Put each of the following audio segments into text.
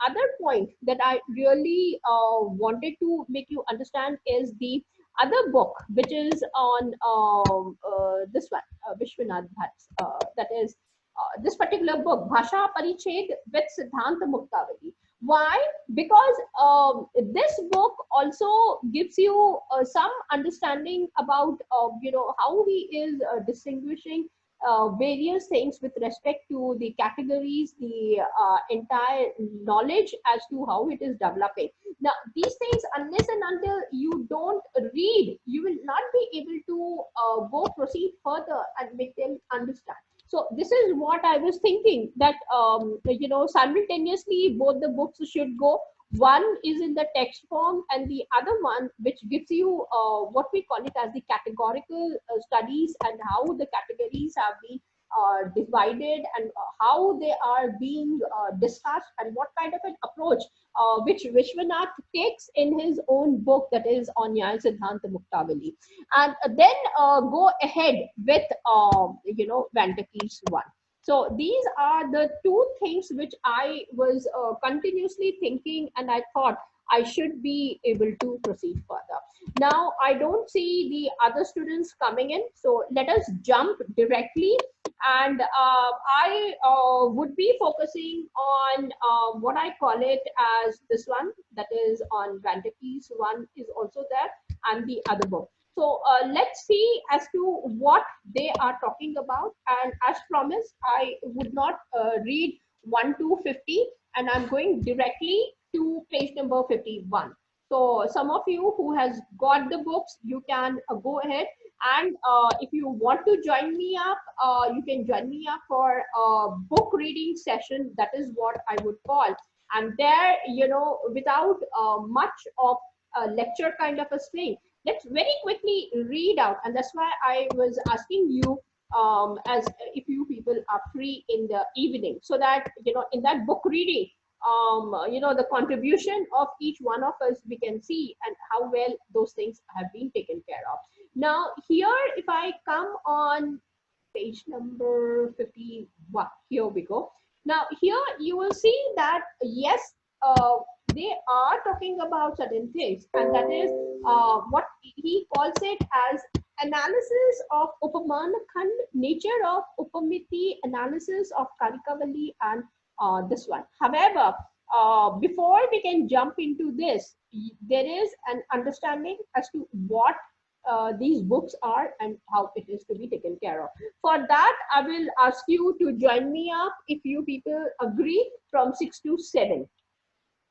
other point that I really wanted to make you understand is the other book, which is on this one, Vishwanath Bhatt's, that is this particular book, Bhasha Pariched with Siddhanta Muktavali. Why? Because this book also gives you some understanding about, how he is distinguishing various things with respect to the categories, the entire knowledge as to how it is developing. Now, these things, unless and until you don't read, you will not be able to go proceed further and make them understand. So this is what I was thinking, that simultaneously both the books should go. One is in the text form, and the other one, which gives you what we call it as the categorical studies, and how the categories have been divided, and how they are being discussed, and what kind of an approach which Vishwanath takes in his own book, that is on Nyaya Siddhanta Muktavali. And then go ahead with Vantake's one. So these are the two things which I was continuously thinking, and I thought I should be able to proceed further. Now I don't see the other students coming in, so let us jump directly. And I would be focusing on what I call it as this one, that is on Vantake's one is also there, and the other book. So let's see as to what they are talking about. And as promised, I would not read 1 to 50, and I'm going directly to page number 51. So some of you who has got the books, you can go ahead. And if you want to join me up, you can join me up for a book reading session. That is what I would call. And there, without much of a lecture kind of a thing, let's very quickly read out. And that's why I was asking you as if you people are free in the evening, so that in that book reading, the contribution of each one of us, we can see and how well those things have been taken care of. Now here, if I come on page number 51, here we go. Now here you will see that yes, they are talking about certain things, and that is what he calls it as analysis of Upaman Khand, nature of Upamiti, analysis of Karikavali, and this one. However, before we can jump into this, there is an understanding as to what these books are and how it is to be taken care of. For that, I will ask you to join me up, if you people agree, from 6 to 7.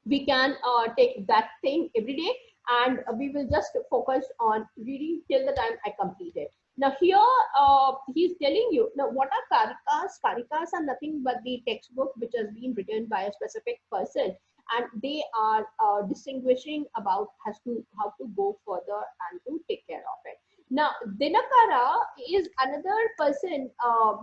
We can take that thing every day, and we will just focus on reading till the time I complete it. Now here, he's telling you, now what are karikas? Karikas are nothing but the textbook which has been written by a specific person, and they are distinguishing about as to how to go further and to take care of it. Now Dinakara is another person, how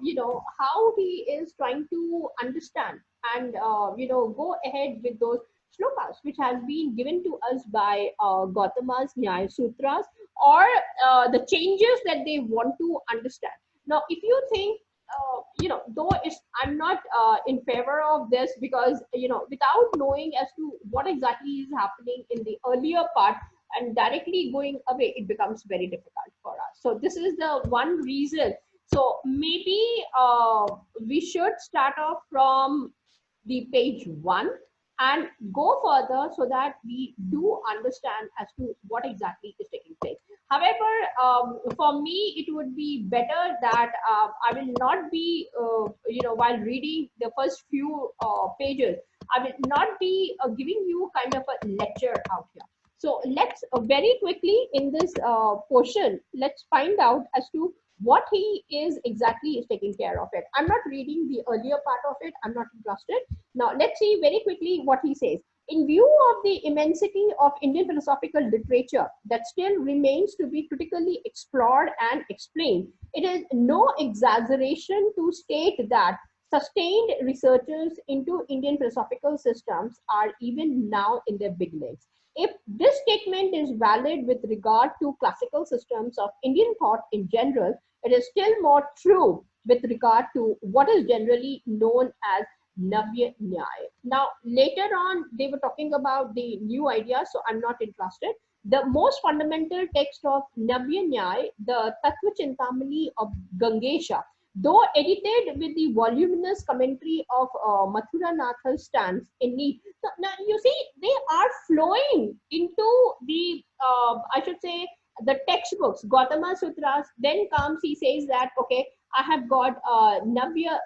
he is trying to understand and go ahead with those shlokas which has been given to us by Gautama's Nyaya Sutras, or the changes that they want to understand. Now if you think, though I'm not in favor of this, because without knowing as to what exactly is happening in the earlier part and directly going away, it becomes very difficult for us. So this is the one reason. So maybe we should start off from the page 1 and go further, so that we do understand as to what exactly is taking place. However, for me, it would be better that I will not be, while reading the first few pages, I will not be giving you kind of a lecture out here. So let's very quickly in this portion, let's find out as to what he is exactly is taking care of it. I'm not reading the earlier part of it. I'm not interested. Now, let's see very quickly what he says. In view of the immensity of Indian philosophical literature that still remains to be critically explored and explained, it is no exaggeration to state that sustained researches into Indian philosophical systems are even now in their beginnings. If this statement is valid with regard to classical systems of Indian thought in general, it is still more true with regard to what is generally known as Navya Nyaya. Now, later on, they were talking about the new ideas, so I'm not interested. The most fundamental text of Navya Nyaya, the Tattva Chintamani of Gangesha, though edited with the voluminous commentary of Mathura Natha's stance in need. So, now, you see, they are flowing into the, I should say, the textbooks, Gautama Sutras. Then comes, he says that, okay, I have got Navya,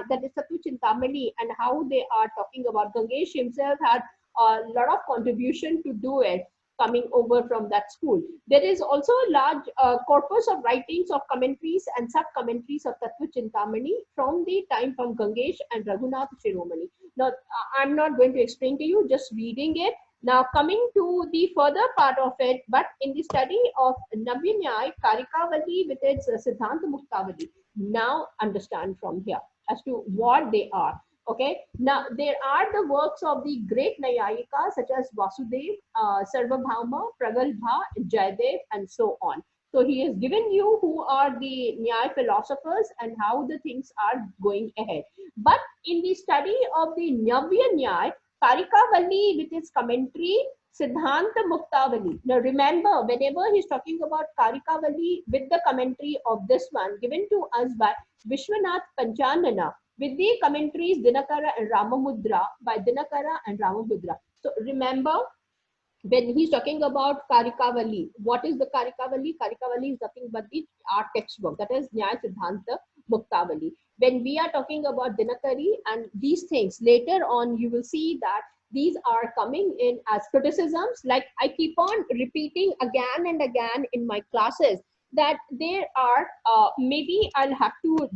that is Sattu Chintamani, and how they are talking about Gangesh himself had a lot of contribution to do it coming over from that school. There is also a large corpus of writings of commentaries and sub-commentaries of Tattva Chintamani from the time from Gangesh and Raghunath Shiromani. Now, I'm not going to explain to you, just reading it. Now, coming to the further part of it, but in the study of Navya Karikavali with its Siddhanta Muktavali, now understand from here as to what they are. Okay, now there are the works of the great Nayayikas such as Vasudev, Sarvabhauma, Pragalbha, Jayadev, and so on. So he has given you who are the Nyaya philosophers and how the things are going ahead. But in the study of the Navya Nyaya, Karikavali with its commentary, Siddhanta Muktavali. Now remember, whenever he's talking about Karikavali with the commentary of this one given to us by Vishwanath Panchanana, with the commentaries Dinakara and Ramamudra by Dinakara and Ramamudra. So remember, when he's talking about Karikavali, what is the Karikavali? Karikavali is nothing but the art textbook, that is Nyaya Siddhanta Muktavali. When we are talking about Dinakari and these things, later on you will see that these are coming in as criticisms. Like I keep on repeating again and again in my classes that there are, maybe I'll have to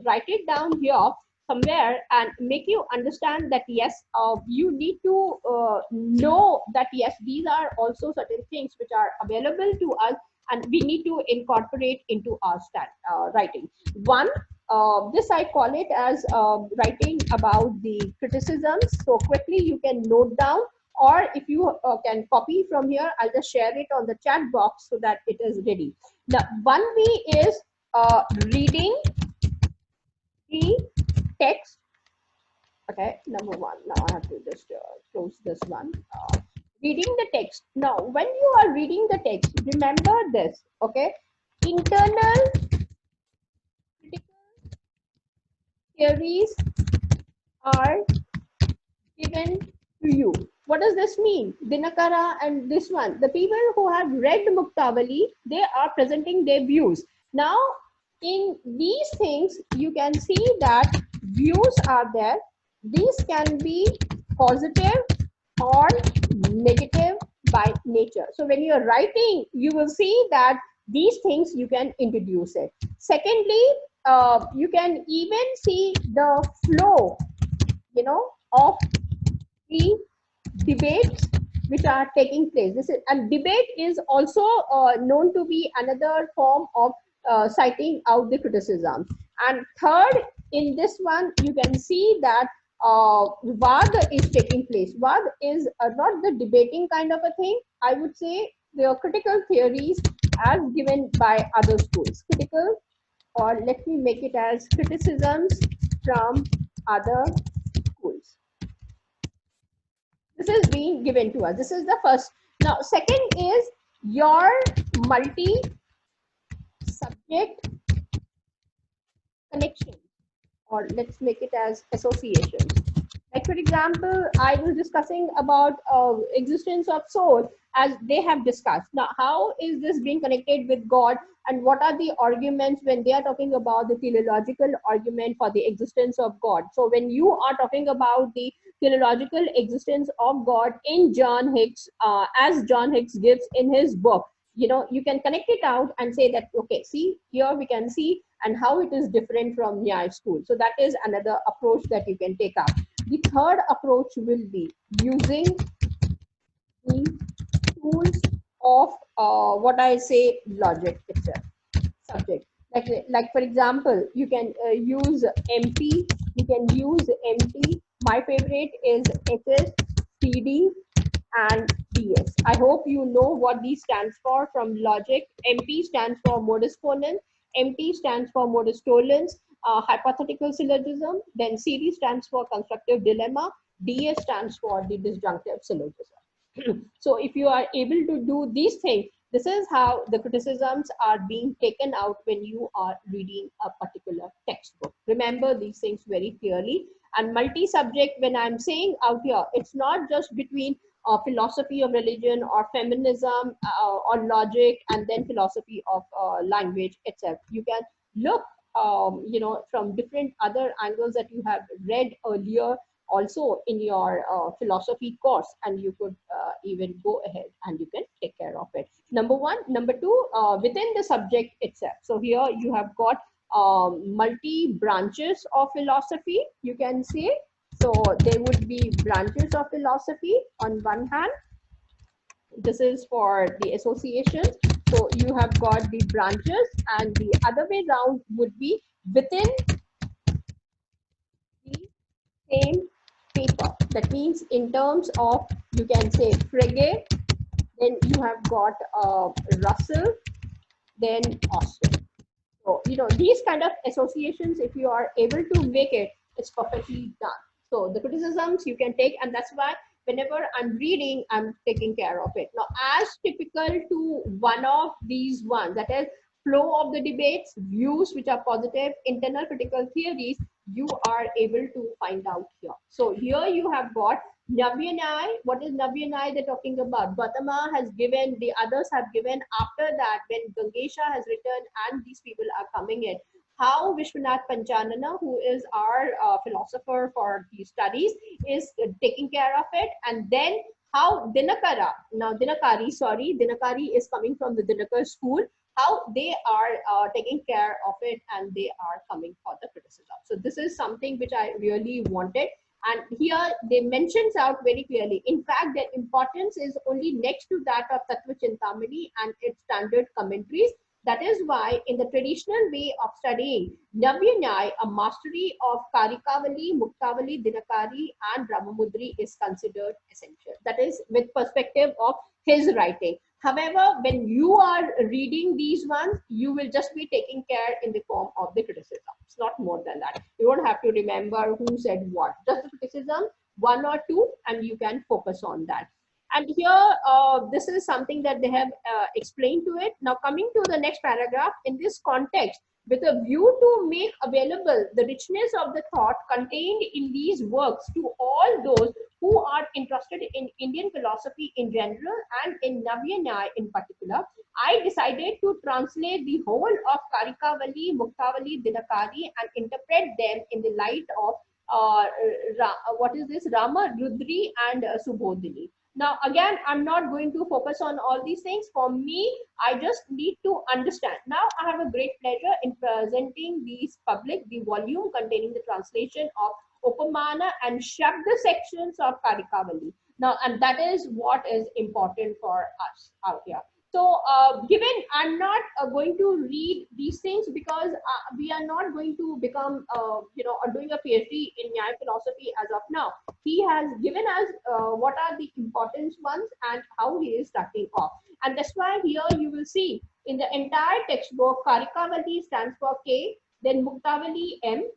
write it down here somewhere and make you understand that yes, you need to know that yes, these are also certain things which are available to us and we need to incorporate into our writing. One, this I call it as writing about the criticisms, so quickly you can note down, or if you can copy from here, I'll just share it on the chat box so that it is ready. Now 1B is reading the text. Okay, number one. Now I have to just close this one. Reading the text. Now, when you are reading the text, remember this. Okay, internal critical theories are given to you. What does this mean? Dinakara and this one, the people who have read Muktavali, they are presenting their views. Now, in these things, you can see that views are there. These can be positive or negative by nature. So when you're writing, you will see that these things you can introduce it. Secondly, you can even see the flow, of the debates which are taking place. This is, and debate is also known to be another form of citing out the criticism. And third, in this one, you can see that Vad is taking place. Vad is not the debating kind of a thing. I would say the critical theories as given by other schools. Critical, or let me make it as criticisms from other schools. This is being given to us. This is the first. Now, second is your multi-subject connection, or let's make it as associations. Like for example, I was discussing about existence of soul as they have discussed. Now, how is this being connected with God, and what are the arguments when they are talking about the teleological argument for the existence of God? So when you are talking about the teleological existence of God in John Hicks, as John Hicks gives in his book, you can connect it out and say that, okay, see, here we can see and how it is different from Nyaya school. So that is another approach that you can take up. The third approach will be using the tools of what I say logic itself, subject. Like for example, you can use MP, you can use MP. My favorite is HS, CD, and DS. I hope you know what these stands for from logic. MP stands for modus ponens, MT stands for modus tollens, hypothetical syllogism. Then CD stands for constructive dilemma. DS stands for the disjunctive syllogism. So if you are able to do these things, this is how the criticisms are being taken out when you are reading a particular textbook. Remember these things very clearly. And multi-subject, when I'm saying out here, it's not just between philosophy of religion or feminism or logic and then philosophy of language itself. You can look, from different other angles that you have read earlier also in your philosophy course, and you could even go ahead and you can take care of it. Number one. Number two, within the subject itself. So here you have got multi branches of philosophy, you can say. So there would be branches of philosophy on one hand. This is for the associations. So you have got the branches, and the other way round would be within the same paper. That means in terms of, you can say, Frege, then you have got Russell, then Austin. So, these kind of associations, if you are able to make it, it's perfectly done. So the criticisms you can take, and that's why whenever I'm reading, I'm taking care of it. Now, as typical to one of these ones, that is flow of the debates, views which are positive, internal critical theories, you are able to find out here. So here you have got Navyanai. What is Navyanai they're talking about? Gautama has given, the others have given. After that, when Gangesha has written and these people are coming in, how Vishwanath Panchanana, who is our philosopher for these studies, is taking care of it. And then how Dinakara, now Dinakari, sorry, Dinakari is coming from the Dinakar school, how they are taking care of it, and they are coming for the criticism. So this is something which I really wanted. And here they mentions out very clearly. In fact, their importance is only next to that of Tattva Chintamani and its standard commentaries. That is why in the traditional way of studying Navya Nyaya, a mastery of Karikavali, Muktavali, Dinakari and Ramamudri is considered essential. That is with perspective of his writing. However, when you are reading these ones, you will just be taking care in the form of the criticism. It's not more than that. You don't have to remember who said what. Just the criticism, one or two, and you can focus on that. And here, this is something that they have explained to it. Now, coming to the next paragraph, in this context, with a view to make available the richness of the thought contained in these works to all those who are interested in Indian philosophy in general and in Navya Nyaya in particular, I decided to translate the whole of Karikavali, Muktavali, Dinakari and interpret them in the light of what is this, Rama, Rudri and Subodhini. Now, again, I'm not going to focus on all these things. For me, I just need to understand. Now, I have a great pleasure in presenting these public, the volume containing the translation of Upamana and Shabda sections of Karikavali. Now, and that is what is important for us out here. So, given I'm not going to read these things because we are not going to become, doing a PhD in Nyaya philosophy as of now. He has given us what are the important ones and how he is starting off. And that's why here you will see in the entire textbook, Karikavali stands for K, then Muktavali M,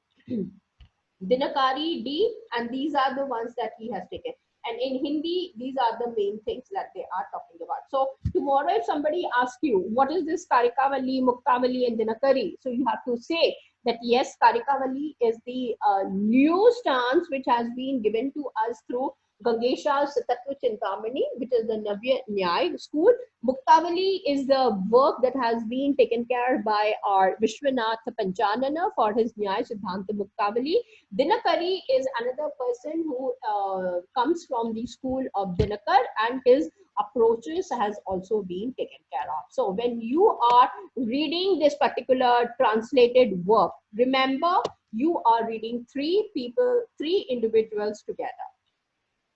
Dinakari D, and these are the ones that he has taken. And in Hindi, these are the main things that they are talking about. So tomorrow, if somebody asks you, what is this Karikavali, Muktavali, and Dinakari? So you have to say that yes, Karikavali is the new stance which has been given to us through Gangesha's Tattva Chintamani, which is the Navya Nyaya school. Muktavali is the work that has been taken care by our Vishwanath Panchanana for his Nyaya Siddhanta Muktavali. Dinakari is another person who comes from the school of Dinakar, and his approaches has also been taken care of. So when you are reading this particular translated work, remember you are reading three people, three individuals together.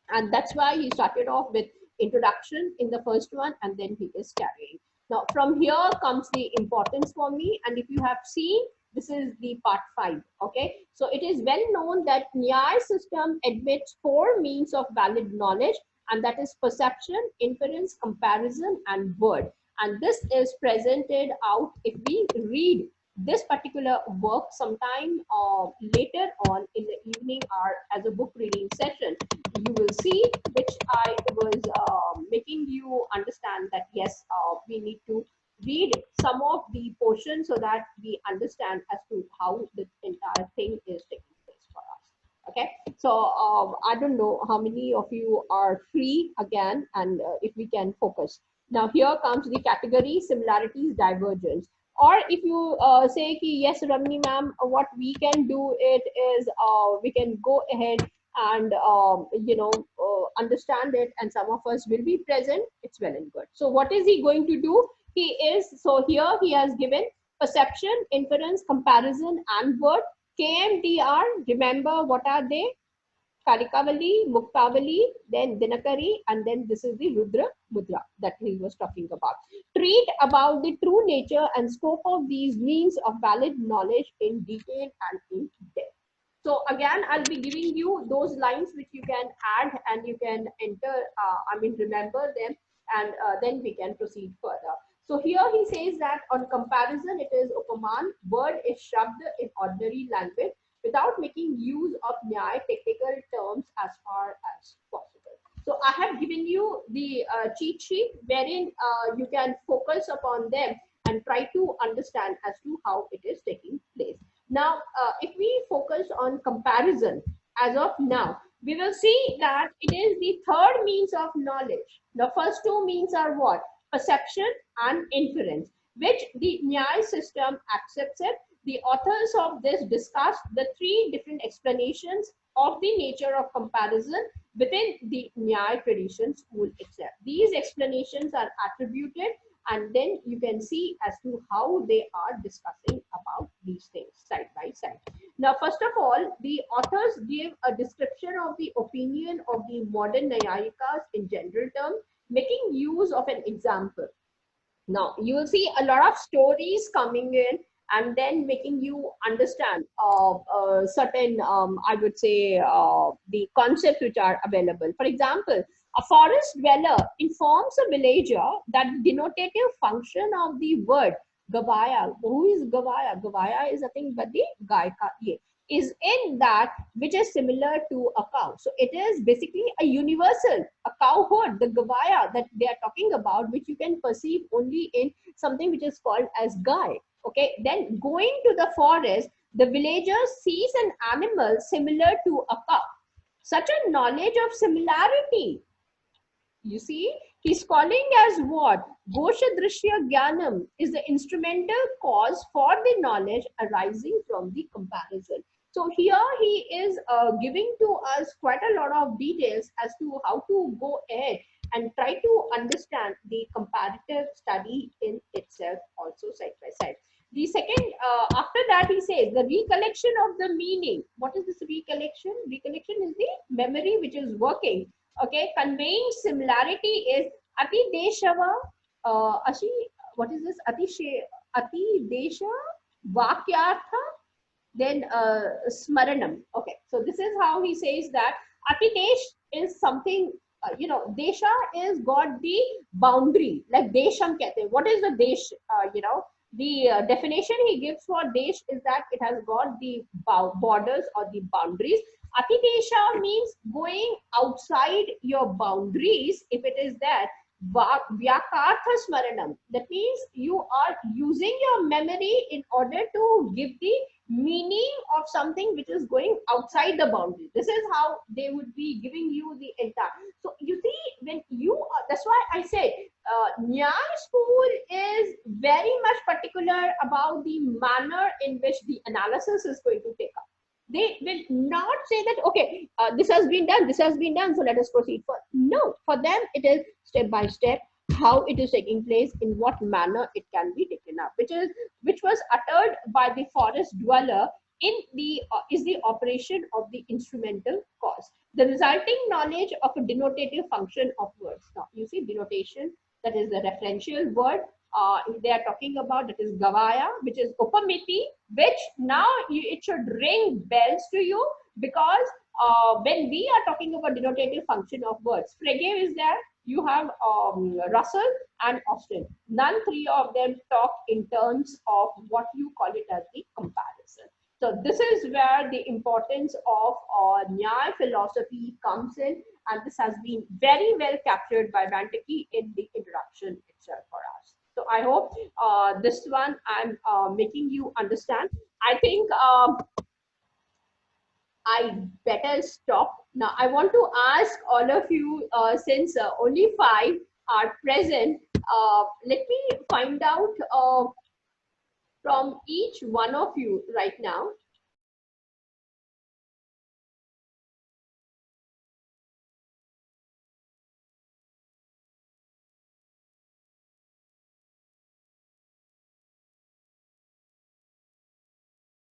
And that's why he started off with introduction in the first one, and then he is carrying. Now from here comes the importance for me, and if you have seen, this is the part 5. Okay, so it is well known that Nyaya system admits 4 means of valid knowledge, and that is perception, inference, comparison and word. And this is presented out if we read this particular work sometime later on in the evening hour as a book reading session. You will see, which I was making you understand that yes, we need to read some of the portions so that we understand as to how the entire thing is taking place for us. Okay, so I don't know how many of you are free again, and if we can focus. Now here comes the category similarities, divergence. Or if you say ki, yes, Ramni ma'am, what we can do it is we can go ahead and understand it, and some of us will be present. It's well and good. So what is he going to do? He is, so here he has given perception, inference, comparison, and word. KMDR, remember what are they? Kalikavali, Muktavali, then Dinakari, and then this is the Rudra Mudra that he was talking about. Treat about the true nature and scope of these means of valid knowledge in detail and in depth. So again, I'll be giving you those lines which you can add and you can enter, remember them, and then we can proceed further. So here he says that on comparison, it is Upaman, word is Shabd in ordinary language without making use of Nyaya technical terms as far as possible. So I have given you the cheat sheet wherein you can focus upon them and try to understand as to how it is taking place. Now, if we focus on comparison as of now, we will see that it is the third means of knowledge. The first two means are what? Perception and inference, which the Nyaya system accepts it. The authors of this discussed the three different explanations of the nature of comparison within the Nyaya tradition school itself. These explanations are attributed, and then you can see as to how they are discussing about these things side by side. Now, first of all, the authors give a description of the opinion of the modern Nyayikas in general terms, making use of an example. Now, you will see a lot of stories coming in and then making you understand certain, I would say, the concepts which are available. For example, a forest dweller informs a villager that the denotative function of the word Gavaya, who is Gavaya? Gavaya is nothing but the Gaika, is in that which is similar to a cow. So it is basically a universal, a cowherd, the Gavaya that they are talking about, which you can perceive only in something which is called as Gai. Okay, then going to the forest, the villager sees an animal similar to a cow. Such a knowledge of similarity, you see, he's calling as what? Gosha Drishya Jnanam is the instrumental cause for the knowledge arising from the comparison. So here he is giving to us quite a lot of details as to how to go ahead and try to understand the comparative study in itself also side by side. The second, after that he says the recollection of the meaning. What is this recollection? Recollection is the memory which is working. Okay, conveying similarity is ati deshava, ashi, what is this? Ati desha vakyartha, then smaranam. Okay, so this is how he says that ati desh is something, desha is got the boundary, like desham kehte hain. What is the desh? The definition he gives for desh is that it has got the borders or the boundaries. Atidesha means going outside your boundaries if it is there. Vyakartha smaranam. That means you are using your memory in order to give the meaning of something which is going outside the boundary. This is how they would be giving you the entire. So you see, when you are, that's why I said Nyaya school is very much particular about the manner in which the analysis is going to take up. They will not say that, okay, this has been done, so let us proceed. No, for them, it is step by step, how it is taking place, in what manner it can be taken up, which was uttered by the forest dweller in the is the operation of the instrumental cause. The resulting knowledge of a denotative function of words. Now, you see denotation, that is the referential word. They are talking about, that is Gavaya, which is Upamiti, which now it should ring bells to you, because when we are talking about denotative function of words, Fregev is there, you have Russell and Austin. None three of them talk in terms of what you call it as the comparison. So this is where the importance of Nyaya philosophy comes in, and this has been very well captured by Vantiki in the introduction itself for us. So I hope this one I'm making you understand. I think I better stop now. I want to ask all of you, since only five are present, let me find out from each one of you right now.